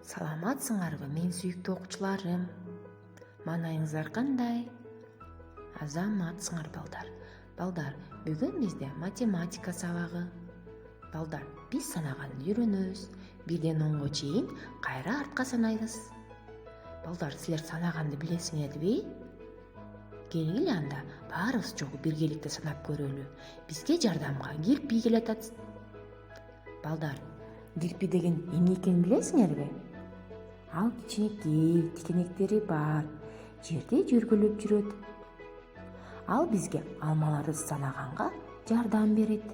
Саламатсыңарбы мен сүйүктүү окуучуларым? Маанайыңыздар кандай? Азаматсыңар балдар. Балдар, бүгүн бизде математика сабагы. Балдар, биз санаганды үйрөнөбүз. 1-10 чейин кайра артка санайбыз. Балдар, силер санаганды билесиңерби? Келгиле анда баарыбыз чогуу биргеликте санап көрөлү. Бизге жардамга кирпи келатат. Балдар, кирпи деген эмне экенин билесиңерби? Ал кичинекей тикенектери бар, жерде жүргүлөп жүрөт. Ал бизге алмаларды санаганга жардам берет.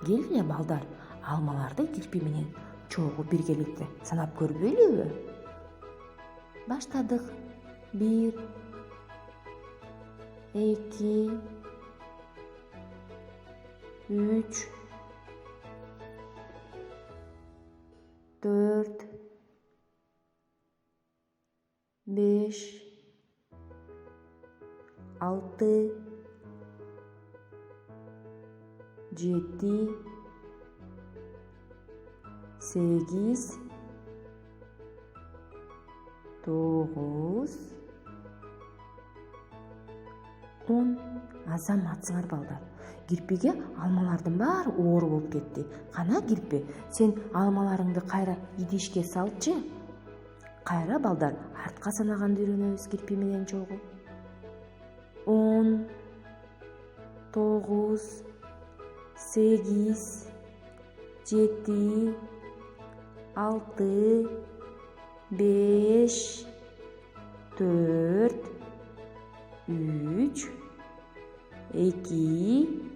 Келгиле балдар, алмаларды кирпи менен чогуу биргеликте санап көрбөйлүбү? Баштадык. 1 2 3 4 5 6 7 8 9 10. Азаматсыңар балдар. Кирпиге алмалардын баары оор болуп кетти. Кана кирпи, сен алмаларыңды кайра идишке салчы. Кайра балдар артка санаганды үйрөнөбүз кирпи менен чогуу. 10 9 8 7 6 5 4 3 2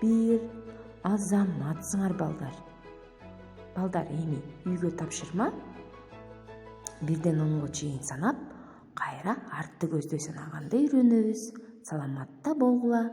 1. Азаматсыңар балдар. Балдар, эми үйгө тапшырма. 1-10 чейин санап, кайра артты көздөй санаганды үйрөнөбүз. Саламатта болгула.